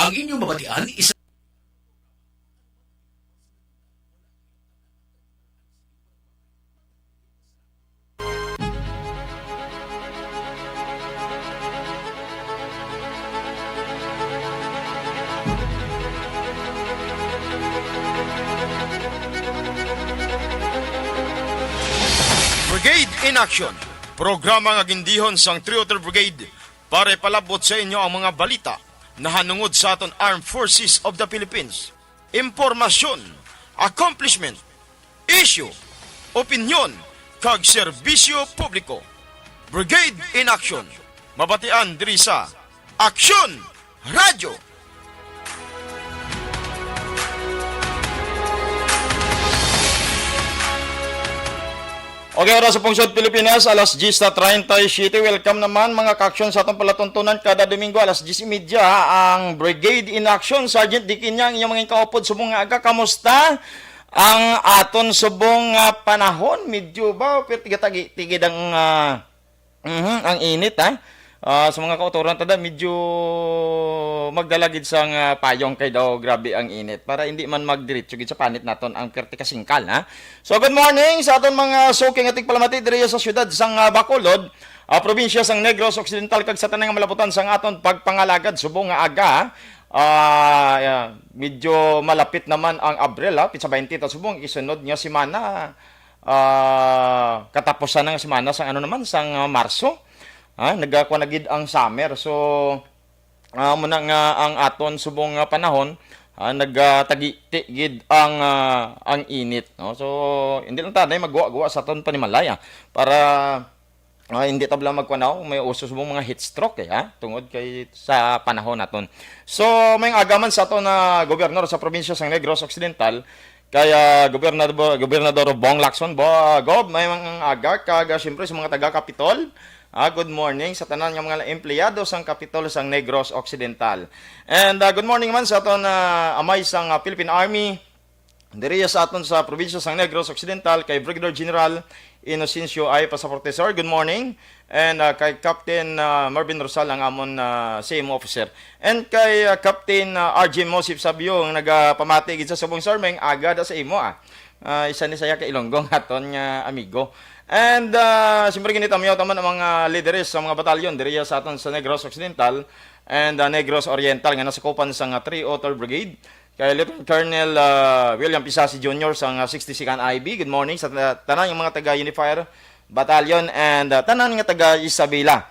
Ang inyong mabatian isa Brigade in Action, programa nga gindihon sang Trioter Brigade para palabot sa inyo ang mga balita na hanungod sa aton Armed Forces of the Philippines. Impormasyon, accomplishment, issue, opinyon, kag serbisyo publiko. Brigade in Action, mabatian diri sa Aksyon Radio. Okay, oras sa Pungsod Pilipinas, alas 10:37. Welcome naman mga ka-aksyon sa atong palatuntunan kada Domingo, alas 10:30 ang Brigade in Action. Sergeant Dikinyang, inyong mga kaupod subong nga aga. Kamusta ang aton subong panahon? Medyo ba, pero tigid ang init ha? Sa mga kauturan tada, medyo magdalagid sang payong kay daw, grabe ang init. Para hindi man magdiretso gid sa panit naton ang perti kasingkal ha. So good morning sa aton mga suking ating palamati diri sa syudad sang Bacolod, probinsya sang Negros Occidental kag sa tanang malaputan sang aton pagpangalagad subong nga aga. Medyo malapit naman ang Abril ha, pitsa 20 ta subong isunod nga semana. Katapusan ng semana sang sang Marso. Nagkakuha na gid ang summer. So, muna nga ang aton subong panahon, nagtagi gid ang init. No? So, hindi lang tanay magwa-gwa sa aton panimalaya para hindi tabla magkuanaw, may uso subong mga heat stroke tungod kay sa panahon naton. So, may agaman sa aton na gobernador sa probinsya sang Negros Occidental, kaya Gobernador Bong Lacson, Gob, may mga aga kag siyempre sa mga taga-Kapitol. Good morning sa tanan ng mga empleyado sang Kapitol sang Negros Occidental. And good morning man sa aton amay sang Philippine Army diri sa aton sa probinsya sang Negros Occidental kay Brigadier General Inocencio I. Pasaporte, sir. Good morning. And kay Captain Marvin Rosal ang amon same officer. And kay Captain RJ Mosip Sabio ang nagapamati gid sa subong, sir, may aga da sa imo isa ni saya kay Ilonggong aton nga amigo. And siyempre ginita miyaw taman ang mga leaders sa mga batalyon diri sa aton sa Negros Occidental and Negros Oriental nga nasakupan sa 303 Brigade. Kay Lieutenant Colonel William Pisasi Jr. sa 62nd IB. Good morning sa tanan ng mga taga-Unifier Battalion and tanan nga taga-Isabela.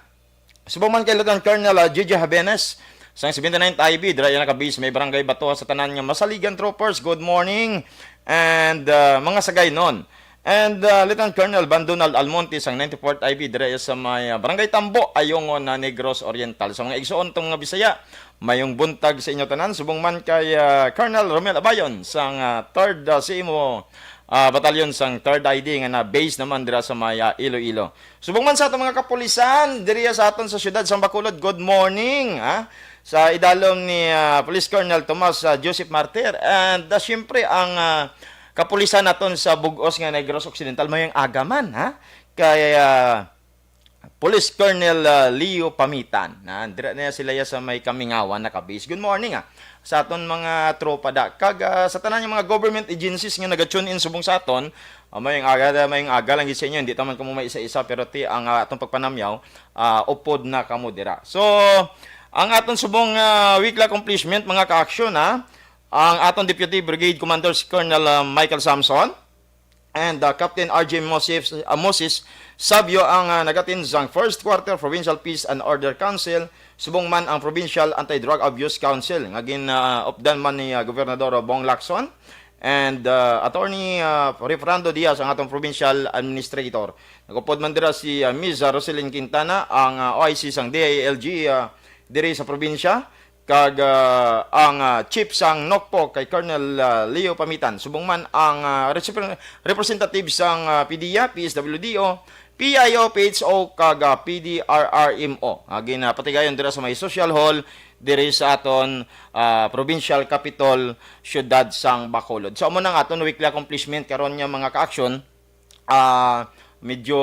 Subong man kay Lieutenant Colonel Gigi Habenes sa 79th IB. Dira yan nakabase may barangay Bato sa tanan nga Masaligan Troopers. Good morning. And mga sagay nun. And Lieutenant Colonel Bandunal Almonte sang 94th IB dire sa may Barangay Tambo ayongon na Negros Oriental. So mga igsoon tong nga Bisaya, mayong buntag sa inyo tanan subong man kay Colonel Romel Abayon sang 3rd CMO Batalyon sang 3rd ID nga na base naman dira sa may Iloilo. Subong man sa atong mga kapulisan diri sa aton sa syudad sang Bacolod. Good morning sa idalom ni Police Colonel Tomas Joseph Martir and siyempre ang kapulisan naton sa Bugos nga Negros Occidental mayang agaman kay Police Colonel Leo Pamitan. Dira na sila sa may Kamingawan na kabis. Good morning sa aton mga tropa da. Kag sa tanan ng mga government agencies nga naga-tune in subong sa aton, mayang aga lang gid sa inyo, hindi taman kamo may isa-isa pero ti ang atong pagpanamyaw upod na kamo dira. So, ang aton subong weekly accomplishment mga ka-aksyon ang aton Deputy Brigade Commander si Colonel Michael Samson and Captain RJ Moses Sabio ang nagatin sang first quarter Provincial Peace and Order Council subong man ang Provincial Anti-Drug Abuse Council nga opdan man ni Gobernador Bong Lacson and Attorney Refrando Diaz ang atong Provincial Administrator. Nagupod man dira si Ms. Roselyn Quintana ang OIC sang DILG diri sa probinsya. Kag ang chief sang NOCPO kay Colonel Leo Pamitan. Subong man ang representative sang PDEA, PSWDO, PIO, PHO, kag PDRRMO. Ginapatigayon dira sa may social hall diri sa aton provincial capital syudad sang Bacolod. So amo nang aton weekly accomplishment karon nga mga ka-aksyon. medyo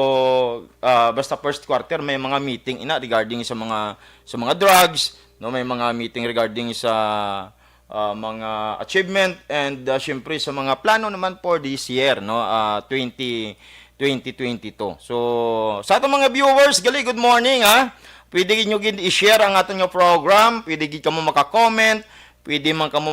basta first quarter may mga meeting ina regarding sa mga drugs, no, may mga meeting regarding sa mga achievement and syempre sa mga plano naman for this year, no, 2022. So sa atong mga viewers, gali good morning ha. Pwede nyo gid i-share ang aton nga program, pwede gid kamo maka-comment, pwede man kamo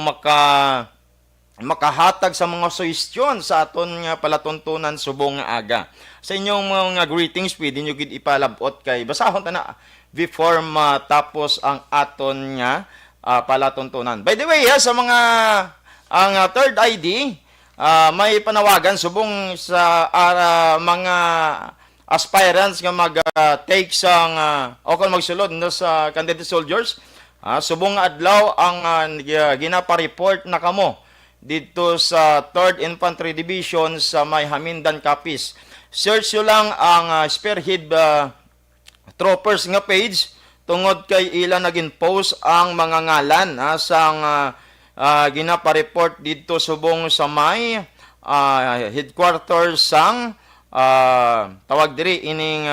makahatag sa mga suggestion sa aton nga palatuntunan subong nga aga. Sa inyong mga greetings, pwede nyo gid ipalabot kay basahon ta na before matapos ang aton nga palatuntunan. By the way, sa mga ang third ID, may panawagan subong sa mga aspirants nga mag-take sang o kung magsulod no, sa candidate soldiers. Subong adlaw ang ginapa-report na kamo dito sa 3rd Infantry Division sa may Hamindan, Capiz. Search nyo lang ang Spearhead Troopers nga page tungod kay ilan naging post ang mga ngalan sang ginapa-report dito subong sa may headquarters sang tawag diri ining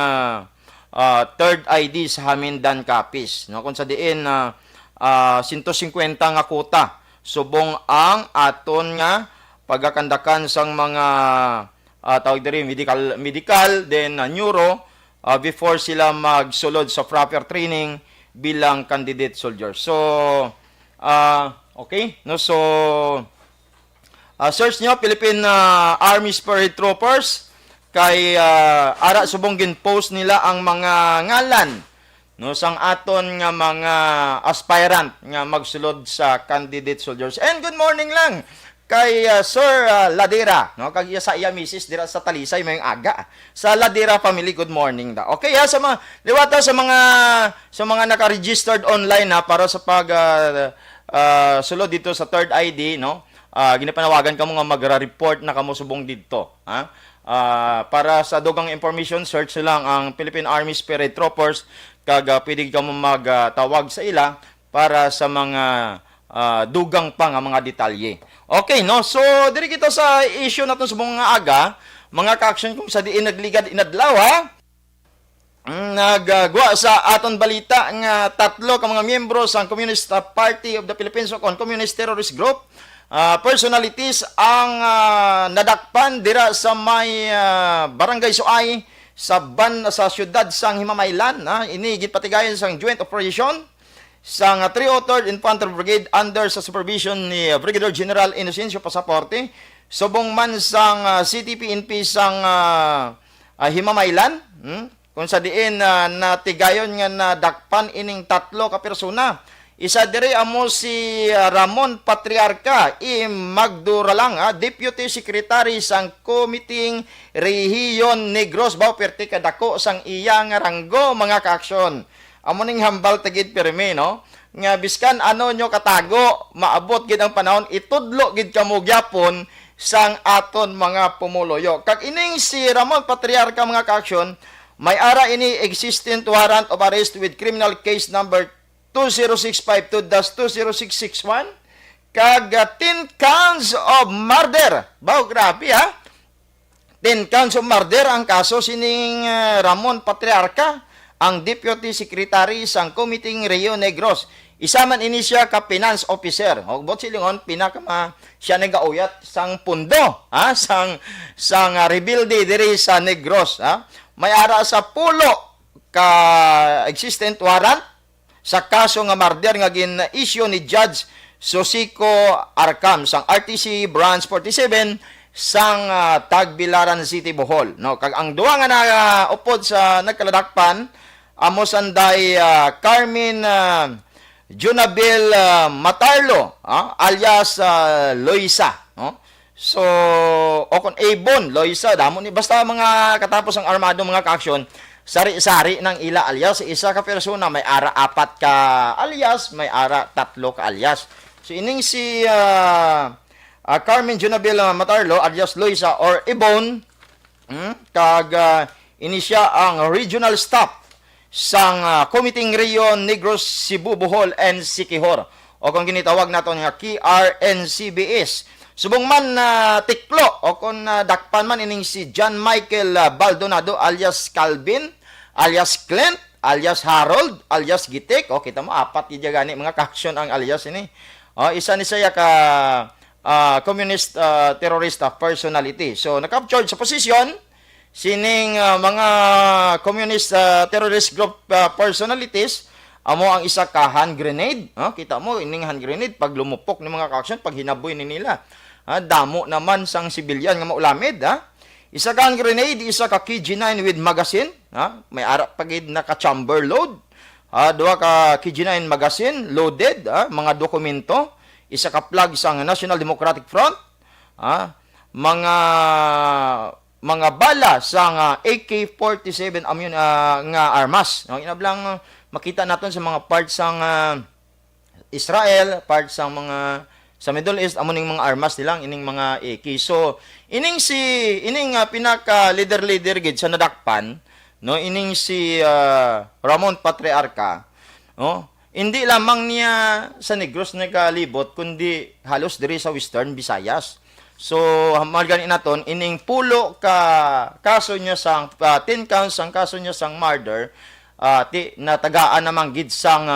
3rd ID sa Hamindan, Capiz. No, kung sa diin 150 nga kuta subong ang aton nga pagakandakan sang mga tawag diri medical then neuro before sila magsulod sa proper training bilang candidate soldiers. So okay, no, so search nyo Philippine Army Spirit Troopers kay ara subong gin-post nila ang mga ngalan no sang aton nga mga aspirant nga magsulod sa candidate soldiers. And good morning lang kay Sir Ladera, no, kag sa iya misis dira sa Talisay mayong aga. Sa Ladera family, good morning da. Okay sa mga liwata sa mga naka-registered online para sa pag sulod dito sa 3rd ID, no. Ginapanawagan kamo nga magra-report na kamo subong didto, ha. Para sa dugang information, search lang ang Philippine Army Spirit Troopers kag pwede ka mo magtawag sa ila para sa mga dugang pa nga mga detalye. Okay, no? So, diri kita sa issue natin sa mga aga, mga ka-action kung sa diin nagligad inadlaw, ha? Nagagwa sa aton balita nga 3 ka mga miyembro sa Communist Party of the Philippines o Communist Terrorist Group, personalities ang nadakpan dira sa may Barangay Suay sa sa syudad sang Himamaylan. Ini gipatigayon sang joint operation sang 303rd Infantry Brigade under sa supervision ni Brigadier General Inocencio Pasaporte subong man sang CTP-NP sang Himamaylan, kung sa diin natigayon nga nadakpan ining 3 ka persona. Isa diri amo si Ramon Patriarca Magduralang, Deputy Secretary sang Committee Rehiyon Negros, Bauperti kadako sang iyang ranggo mga ka-aksyon. Amo ning hambal tagid pirmi, no, nga biskan ano nyo katago maabot gid ang panahon itudlo gid kamo gyapon sang aton mga pumuloyo. Kag ining si Ramon Patriarca mga ka-aksyon, may ara ini existing warrant of arrest with criminal case number 20652-20661 kag 10 counts of murder. Bao, grabe 10 counts of murder ang kaso sining Ramon Patriarca, ang Deputy Secretary sang Committee Rio Negros. Isa man ini siya ka finance officer. Bot silingon pinaka siya nagauyat sang pundo, sang rebuildi diri sa Negros, May ara sa pulo ka existent warrant sa kaso nga murder nga gin-issue ni Judge Sosico Arcam sang RTC Branch 47 sang Tagbilaran City, Bohol. No, kag ang duha nga naupod sa nagkaladakpan amo sanday Carmen Junabel Matarlo, alias Loisa, no? So o kon Avon Loisa damo ni basta mga katapos ang armado mga ka-aksyon, sari-sari ng ila alias. Isa ka persona may ara 4 ka alias, may ara 3 ka alias. So ining si Carmen Junabel Matarlo alias Loisa or Ibon, kag ini siya ang regional staff sang Committee Rio Negros, Cebu, Bohol and Siquijor o kung ginitawag nato nga KRNCBS. Subong man na tiklo o kung dakpan man ining si John Michael Baldonado alias Calvin, alias Clint, alias Harold, alias Gitik. O, kita mo, apat yung gani, mga kaksyon ang alias ini. O, isa ni saya ka communist terrorist personality. So, nakaptured sa posisyon, sining mga communist terrorist group personalities, amo ang isa ka hand grenade. Kita mo, ining hand grenade, pag lumupok ng mga kaksyon, pag hinaboy ni nila. Damo naman sang sibilyan nga maulamid. Isa ka hand grenade, isa ka KG9 with magazine. May arap pagid na ka-chamber load. Duha ka KG9 magazine, loaded. Mga dokumento. Isa ka plug sang National Democratic Front. Mga bala sang AK-47 nga armas. Inablang makita natin sa mga parts sang Israel, parts sang mga sa Middle East, amo ning mga armas nilang ining mga AK. So ining pinaka leader gid sa nadakpan, no, ining si Ramon Patriarca, no, hindi lamang niya sa Negros nagalibot kundi halos diri sa Western Visayas. So malgani naton ining pulo ka kaso niya sang 10 counts ang kaso niya sang murder, na tagaan namang gid sang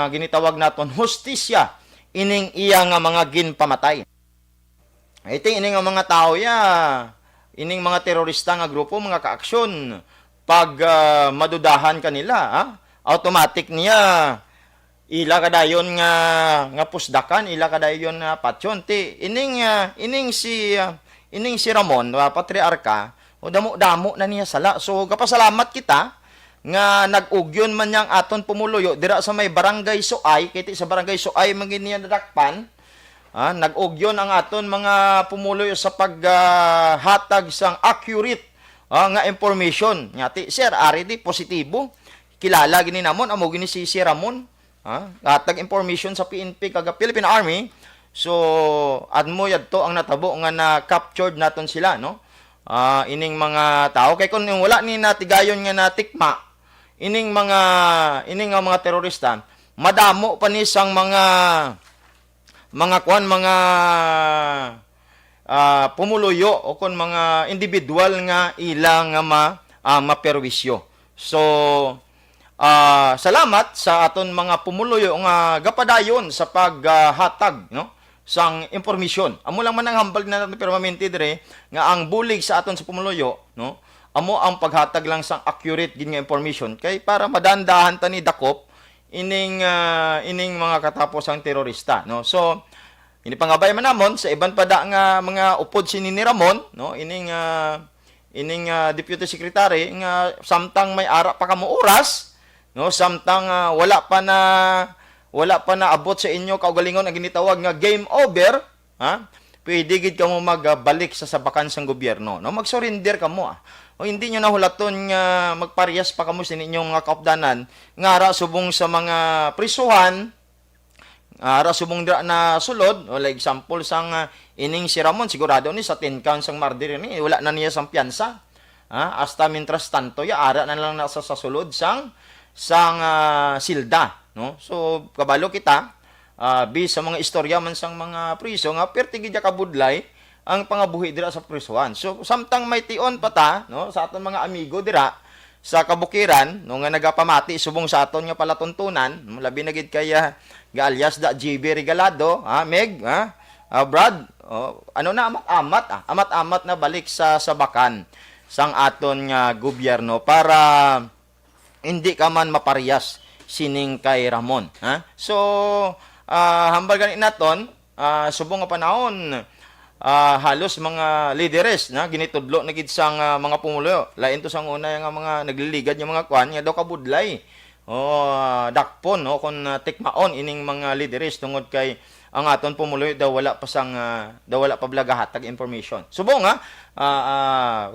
ginitawag naton hustisya ining iya nga mga ginpamatay. Ito ining nga mga tao ining mga terorista nga grupo, mga kaaksyon, pag madudahan kanila, automatic niya ila kadayon nga pusdakan, ila kadayon patyon. Ining si Ramon, Patriarca, o damo na niya sala. So kapasalamat kita nga nag-ugyon man niyang aton pumuluyo dira sa may barangay Suay, kiti sa barangay Suay mangin niya nadakpan. Nag-ugyon ang aton mga pumuluyo sa paghatag sang accurate nga information. Ngati sir ari di positibo. Kilala gini namon amo gini si Ramon. Hatag information sa PNP kaga Philippine Army. So admo yadto ang natabo nga na-captured naton sila, no? Ining mga tao kay kun wala ni natigayon nga natikma ining mga terorista, madamo pa ni sang mga pumuluyo o kon mga individual nga ilang maperwisyo. So salamat sa aton mga pumuluyo nga gapadayon sa paghatag, no, sang impormasyon. Amo lang man ang hambal na natin permanente dire nga ang bulig sa aton sa pumuluyo, no, amo ang paghatag lang sang accurate gid nga information kay para madandahan ta ni dakop ining mga katapos ang terorista, no. So ini pangabay man namon sa iban pada nga mga upod sini ni Ramon, no, ining deputy secretary nga samtang may ara pa kamo oras, no, samtang wala pa na abot sa inyo kaugalingon ang ginitawag nga game over, pwede gid kamo magbalik sa sabakan sang gobyerno, no, mag-surrender kamo. O hindi nyo nahulaton nga magparehas pa kamo sa inyong kaupdanan nga ra subong sa mga prisuhan, ra subong dira na sulod. O like example sang ining si Ramon, sigurado ni sa 10 counts ang murder ni wala na niya sang piyansa. Hasta mientras tanto ara na lang nasa sa sulod sang silda, no. So kabalo kita bis sa mga istorya man sang mga priso nga perti gid kabudlay ang pangabuhi dira sa prisuhan. So samtang may tion pata, no, sa aton mga amigo dira sa kabukiran, no, nga nagapamati subong sa aton nga palatuntunan, labi na gid kaya ga alias da JB Regalado, Meg, Brad, amat-amat na balik sa sabakan sang aton nga gobyerno para hindi ka man maparehas sining kay Ramon, So hambal gani naton subong nga panahon, halos mga leaders na ginitudlo na gid sang mga pumulo. Lain to sang una nga mga nagliligad nga mga kwan nga daw kabudlay dakpon kon tikmaon ining mga leaders tungod kay ang aton pumulo daw wala pa blagahatag information. Subong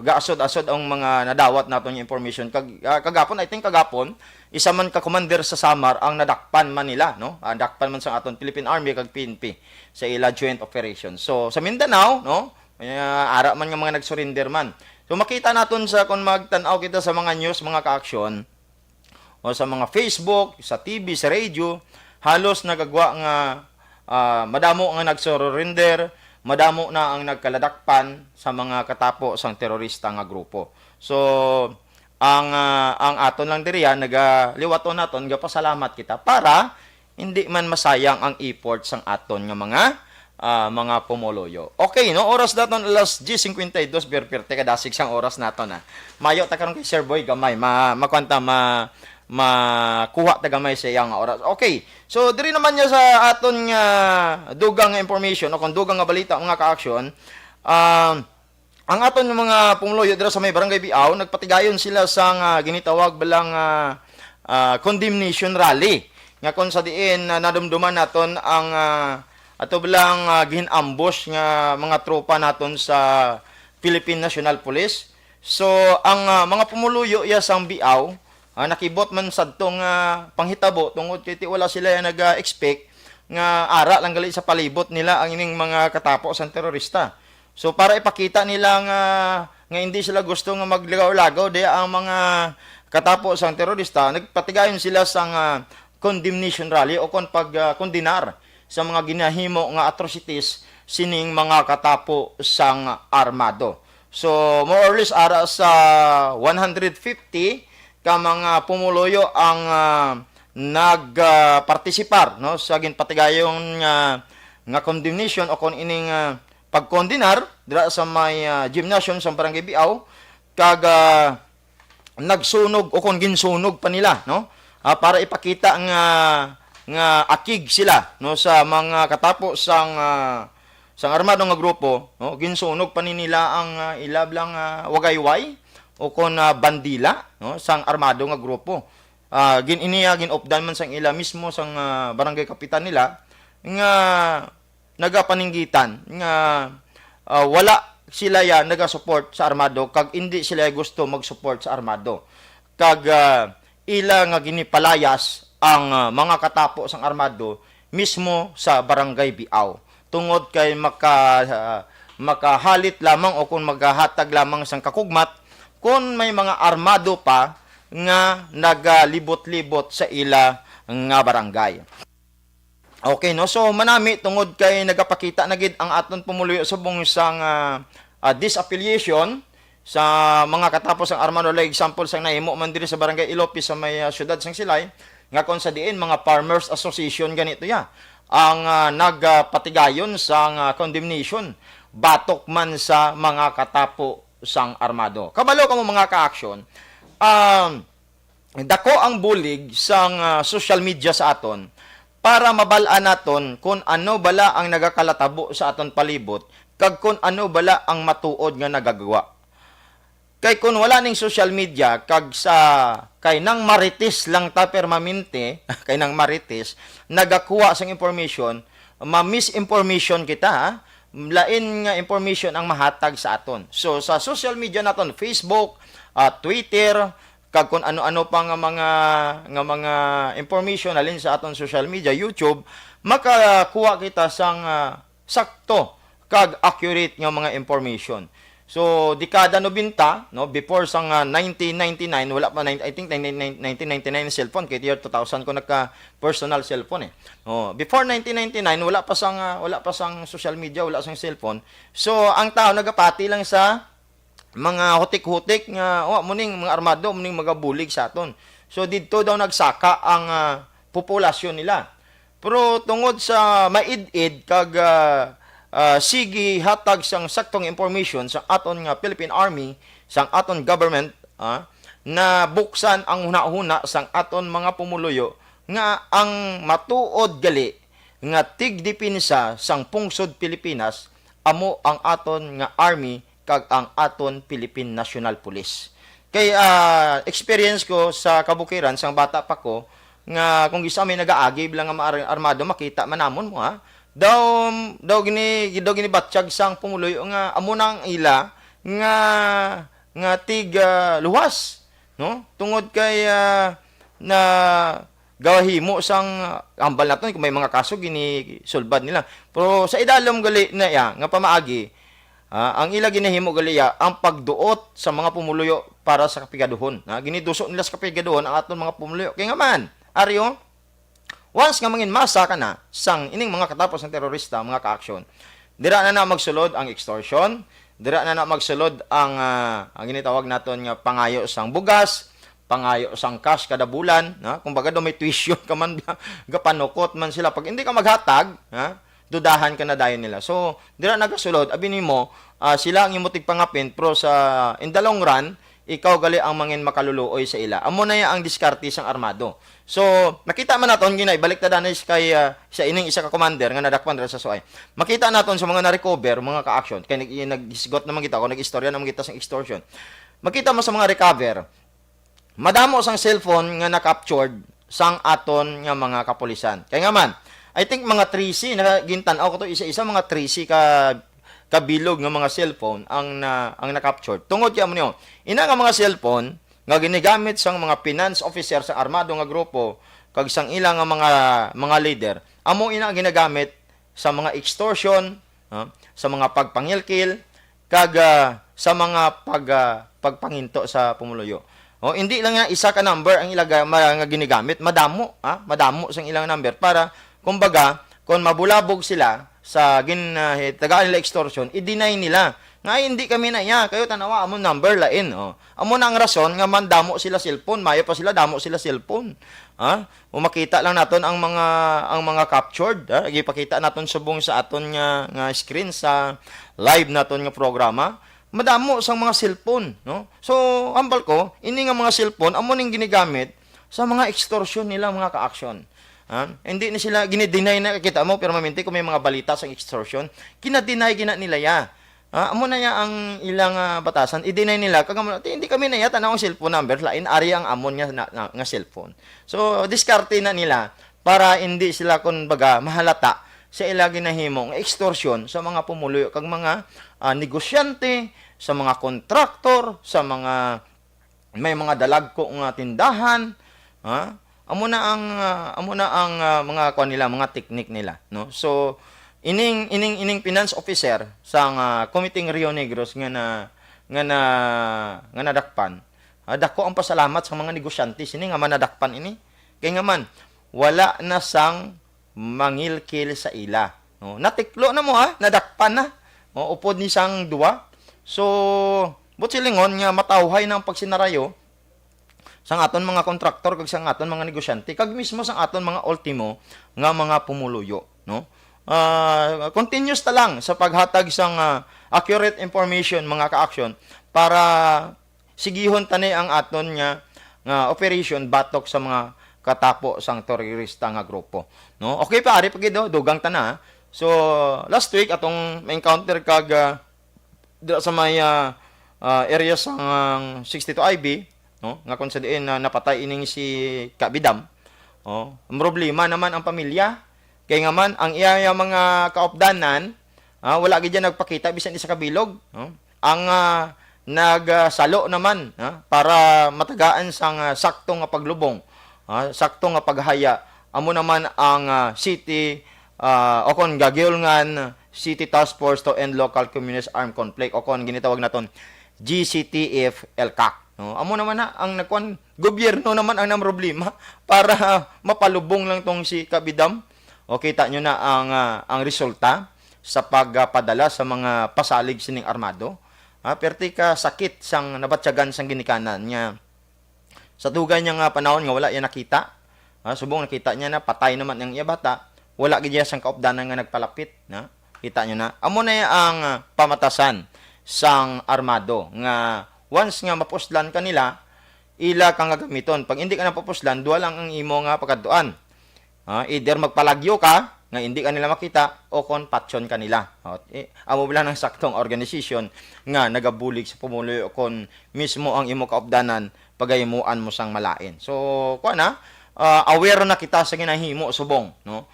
gaasod-asod ang mga nadawat naton nga information. Kagapon, I think kagapon isa man ka commander sa Samar ang nadakpan man nila, no? Dakpan man sa aton Philippine Army kag PNP sa ila joint operation. So sa Mindanao, no, ara man nga mga nagsurrender man. So makita naton sa kung magtan-aw kita sa mga news, mga kaaksyon o sa mga Facebook, sa TV, sa radio, halos nagagwa nga madamo ang nagsurrender, madamo na ang nagkaladakpan sa mga katapo sang terorista nga grupo. So ang aton lang diriya nagaliwaton naton gapasalamat kita para hindi man masayang ang effort sang aton nga mga pumuluyo. Okay, no? Oras daton alas 10:52, berperte kadasig sang oras naton na. Mayo ta karon kay Sir Boy gamay, makwanta makuha ta gamay sa iyang oras. Okay. So diri naman niya sa aton nga dugang nga information o kung dugang nga balita mga ka-action, ang aton mga pumuluyo dira sa may Barangay Biaw, nagpatigayon sila sa ginitawag balang condemnation rally. Nga kung sa diin nadumduman naton ang ato bilang gihin-ambush nga mga tropa naton sa Philippine National Police. So ang mga pumuluyo ya sang Biaw, nakibot man sadtong panghitabo tungod kay wala sila nag-expect nga ara lang gali sa palibot nila ang ining mga katapo sa terorista. So para ipakita nila nga hindi sila gusto nga maglagaw-lagaw di ang mga katapo sa terorista, nagpatigayon sila sa condemnation rally o kon pagkondenar sa mga ginahimo nga atrocities sining mga katapo sang armado. So more or less ara sa 150 ka mga pumuluyo ang nagpartisipar no sa ginpatigayong nga condemnation o kon ining pagkondenar dira sa may gymnasium sa Barangay Biaw kag nagsunog o kung ginsunog pa nila no para ipakita nga akig sila no sa mga katapo sang armado nga grupo no ginsunog pa nila ang ilablang wagayway o kon bandila no sang armado nga grupo. Ginopdan man sang ila mismo sang barangay kapitan nila nga nagapaninggitan nga wala sila ya naga-support sa armado kag hindi sila gusto mag-support sa armado kag ila nga ginipalayas ang mga katapo sang armado mismo sa Barangay Biaw tungod kay makahalit lamang o kung maghahatag lamang sang kakugmat kung may mga armado pa nga nagalibot-libot sa ila nga barangay. Okay, no? So, manami, tungod kay nagapakita na gid ang aton pumuluyo subong sang disaffiliation sa mga katapos ang armado. Like example, sang nahimo man diri sa Barangay Ilopis sa may syudad sang Silay, nga kon sa diin, mga Farmers Association ganito ya, ang nagpatigayon sang condemnation, batok man sa mga katapo sang armado. Kabalo kamo mga ka-action, dako ang bulig sang social media sa aton, para mabalaan naton kung ano bala ang nagakalatabo sa aton palibot kag kung ano bala ang matuod nga nagagawa. Kay kung wala ning social media kag kay nang marites lang ta permanente kay nang marites nagakuha sang information, ma-misinformation kita lain nga information ang mahatag sa aton. So sa social media naton, Facebook, Twitter, kag kung ano-ano pa nga mga information alin sa aton social media, YouTube, makakuha kita sang sakto kag accurate nga mga information. So dekada 90, no, before sang 1999 wala pa I think 1999 cellphone kay year 2000 ko nagka personal cellphone eh. Oh, before 1999 wala pa sang social media, wala sang cellphone. So ang tao nagapati lang sa mga hutik-hutik nga muning mga armado, muning mga bulig sa aton. So didto daw nagsaka ang populasyon nila. Pero tungod sa maid-id kag sige hatag sang saktong information sa aton nga Philippine Army, sang aton government, na buksan ang hunahuna sang aton mga pumuluyo nga ang matuod gali nga tigdepensa sang pungsod Pilipinas amo ang aton nga army kag ang aton Philippine National Police. Kay experience ko sa kabukiran sang bata pa ko nga kung gisa may nagaagi bilang nga armado makita manamon mo daw gini batsyag sang pumuluyo nga amo nang ila nga luwas no tungod kay na gawahimo sang ambal naton kung may mga kaso gini sulbad nila. Pero sa idalom gali na nga pamaagi, ang ila ginahimo galiya ang pagduot sa mga pumuluyo para sa kapigaduhon. Giniduso nila sa kapigaduhon ang aton mga pumuluyo. Kaya nga man, Aryo, once nga mangin masa ka na sang ining mga katapos ng terorista, mga ka-aksyon, dira na magsulod ang extortion, dira na magsulod ang ginitawag naton nga pangayo sang bugas, pangayo sang cash kada bulan, kumbaga do may tuition ka man gapanukot man sila pag hindi ka maghatag, dudahan ka na dayon nila. So dira nagasulod abi nimo sila ang imutig pangapin pero sa in the long run ikaw gali ang mangin makaluluoy sa ila. Amo na ya ang diskarte sang armado. So nakita man naton ginay balik ta danis kay sa ining isa ka commander nga nadakpan dira sa Suay. Makita naton sa mga na-recover, mga ka-action kay naghisgot naman kita ko nagistorya naman kita sang extortion. Makita mo sa mga recover madamo sang cellphone nga na-captured sang aton nga mga kapulisan. Kaya nga man, I think mga 3C na gintan-aw ko to isa-isa mga 3C kabilog nga mga cellphone ang na-captured. Tungod kay mo niyo, ina nga mga cellphone nga ginagamit sang mga finance officer sa armado nga grupo kag sang ilang nga mga leader, amo ina ginagamit sa mga extortion, sa mga pagpangilkil kag sa mga pagpanginto sa pumuluyo. Hindi lang nga isa ka number ang ilaga nga ginagamit, madamo sang ilang number para kumbaga kung mabulabog sila sa tagaan nila extortion, i-deny nila nga hindi kami na iya kayo tanawa amon number lain. Amo na ang rason nga man damo sila cellphone, mayo pa sila damo sila cellphone. Makita lang naton ang mga captured, gipakita naton subong sa aton nga screen sa live naton nga programa. Madamo sang mga cellphone, no? So ambal ko ini nga mga cellphone amo ning ginagamit sa mga extortion nila, mga ka-action. Hindi na sila gine-deny na kita mo pero maminti kung may mga balita sa extortion, kina-deny nila ya. Amo na ya ang ilang batasan, i-deny nila kag hindi kami na ya tanaw ang cellphone number lain ari ang amon nga cellphone. So diskarte na nila para hindi sila kun baga mahalata sa ila ginahimong extortion sa mga pumuluyo kag mga negosyante, sa mga kontraktor, sa mga may mga dalagko nga tindahan, amo na ang mga kuan nila, mga teknik nila, no? So ining finance officer sang Committee Rio Negros nga nadakpan. Dako ang pasalamat sa mga negosyante sini nga manadakpan ini. Kay nga man wala na sang mangilkil sa ila, no? Natiklo na mo nadakpan na. Upod ni sang duwa. So butsilingon nga matawhay ng pagsinarayo sang aton mga kontraktor kag sang aton mga negosyante kag mismo sang aton mga ultimo nga mga pumuluyo, no? Continuous ta lang sa paghatag sang accurate information, mga ka-action, para sigihon tani ang aton nga operation batok sa mga katapo sang terorista nga grupo, no? Okay pa ari pagido dugang ta na. So last week atong ma-encounter kag sa may area sang 62 IB, no? Nga kung sa diin napatay ining si Kabidam. Ang problema naman ang pamilya. Kaya nga man ang iya mga kaopdanan, wala gid nagpakita bisan isa kabilog, no? Ang nagsalo naman para matagaan sang saktong nga paglubong, saktong nga paghaya. Amo naman ang city o kon gagilngan City Task Force to End Local Communist Armed Conflict o kon ginitawag naton GCTF LCAC, no? Amo naman ang nagkuan gobyerno naman ang problema para mapalubong lang tong si Kabidam. Kita nyo na ang resulta sa pagpadala sa mga pasalig sining armado. Perti ka sakit sang nabatyagan sang ginikanan niya. Sa dugay niya nga panahon nga wala yan nakita. Subong nakita niya na patay naman ang iya bata. Wala gid sang kaopdanan nga nagpalapit, na. Kita nyo na. Amo na ang pamatasan sang armado nga once nga mapuslan kanila, ila kang gagamiton. Pag hindi ka napapuslan, duwa lang ang imo nga pagkaduan. Either magpalagyo ka nga hindi kanila makita o kon patsyon kanila. Amo bilang ng saktong organization nga nagabulig sa pumuluyo kon mismo ang imo kaopdanan pagahimuan mo sang malain. So kuan aware na kita sa ginahimo subong, no?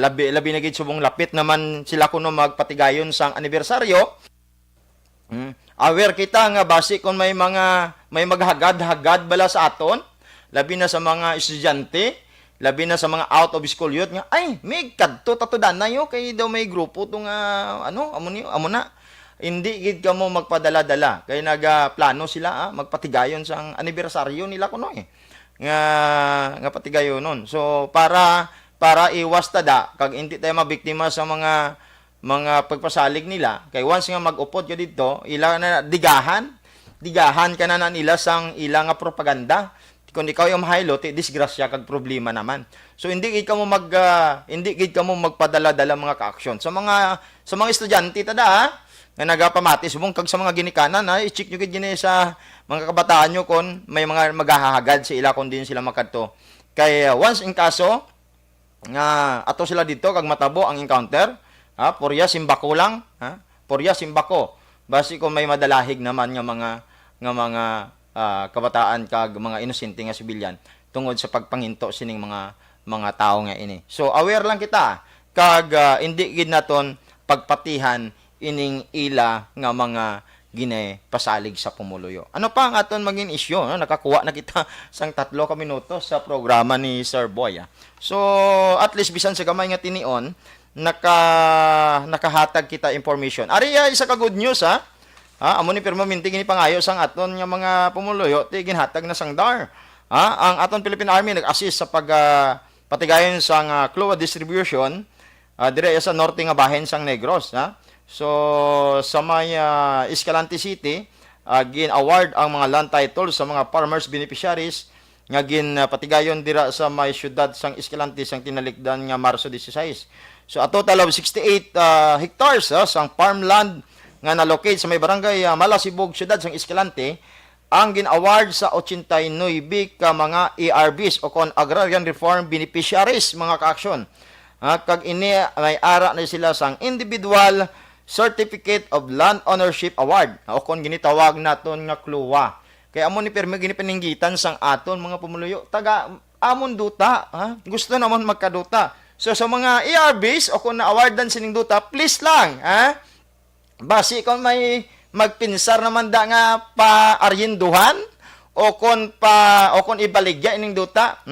Labi na gid subong lapit naman sila kuno magpatigayon sang anibersaryo. Aware kita nga base kon may maghagad-hagad bala sa aton, labi na sa mga estudyante, labi na sa mga out of school youth nga ay may kadto tatudan na yo kay daw may grupo tong amo na hindi gid ka mo magpadala-dala kay nagaplano sila magpatigayon sang anibersaryo nila kuno nga patigayonon. So para iwas tada kag hindi tayo mabiktima sa mga pagpasalig nila kay once nga mag-upod ka dito ila na digahan ka na nila sang ila nga propaganda kung ikaw yung mahilo ti disgrasya kag problema naman. So hindi gid ka mo magpadala-dala mga ka-aksyon sa mga estudyante tada nga nagapamati subong kag sa mga ginikanan i-check nyo gid gini sa mga kabataan nyo kon may mga maghahagad sa ila kun din sila makadto kay once in kaso nga ato sila dito kag matabo ang encounter porya simbako lang porya simbako basi kung may madalahig naman nga mga kabataan kag mga inosente nga sibilyan tungod sa pagpanginto sining mga tao nga ini. So aware lang kita kag hindi gid naton pagpatihan ining ila nga mga pasalig sa pumuluyo. Ano pa ang aton maging issue? Nakakuha na kita sang 3 ka minuto sa programa ni Sir Boy. So, at least bisan sa gamay nga tinion, nakahatag kita information. Ari isa ka good news amo ni pirma mintig ni pangayo sang aton nga mga pumuluyo ti ginhatag na sang DAR. Ang aton Philippine Army nag-assist sa patigayon sang CLOA distribution dire sa norte nga bahin sang Negros. So, sa may Escalante City, gin-award ang mga land titles sa mga farmers beneficiaries nga patigayon dira sa may syudad sang Escalante sang tinalikdan nga Marso 16. So, a total of 68 hectares sang farmland nga na-locate sa may barangay Malasibog, syudad sang Escalante, ang gin-award sa 89 ka mga ARBs o kon Agrarian Reform Beneficiaries, mga ka-aksyon. Kag ini may ara na sila sang Individual Certificate of Land Ownership Award o kon ginitawag naton nga CLOA. Kaya amon ni permi ginipaninggitan sang aton mga pumuluyo taga amon duta, gusto namon magkaduta. So sa mga ARBs o kon na-awardan sining duta, please lang, basi kon may magpinsar naman da nga pa-aryenduhan o kon ibaligya ining duta,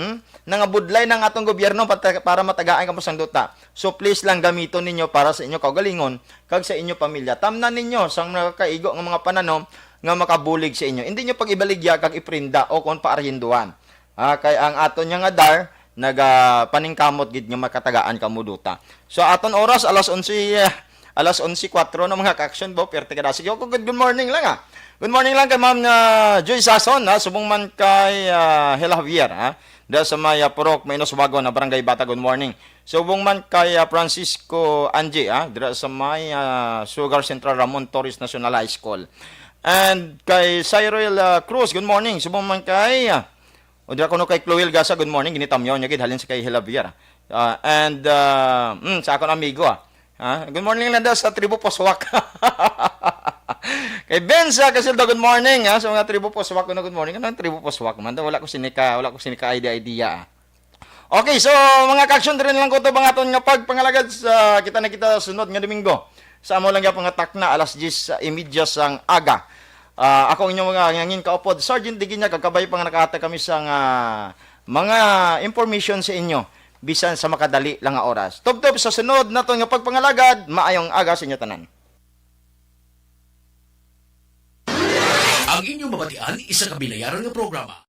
nangabudlay ng atong gobyerno para matagaan kamo sang duta. So please lang gamiton ninyo para sa inyo kaugalingon kag sa inyo pamilya. Tamnan ninyo sang nakakaigo nga mga pananom nga makabulig sa inyo. Hindi nyo pag ibaligya kag iprinda o kon paaryenduhan. Kay ang aton nga DAR paningkamot gid nga makatagaan kamo duta. So aton oras alas 11:04 na mga ka-action bo perte kada. Sige ko good morning lang Good morning lang kay Ma'am Joy Sason subong man kay Hela Javier dahil sa may Purok Mainosbago na Barangay Bata, good morning. Subong man kay Francisco Angie dira sa may Sugar Central Ramon Torres National High School. And kay Cyril Cruz, good morning. Subong man kay dira kuno kay Chloel Gasa, good morning. Ginitamyo nya gid halin sa kay Hela Javier. And sa akong amigo good morning lang daw sa Tribu Poswak. Kay Benza Casildo, good morning sa mga Tribu Poswak kuno, good morning. Ano Tribu Poswak man? Wala ko sinika idea. Okay, so mga ka-action din lang ko to bang aton nga pagpangalagad sa kita sunod nga Domingo. Sa amo lang gyapon nga takna alas 10:30 sang aga. Ako inyong mga ngangin kaupod Sergeant Diginya kagkabay pang nakahatag kami sa mga information sa inyo bisan sa makadali lang nga oras. Tubtob sa sunod nato nga pagpangalagad, maayong aga sa inyo tanan. Ang inyong mabatian isa ka binayaran nga programa.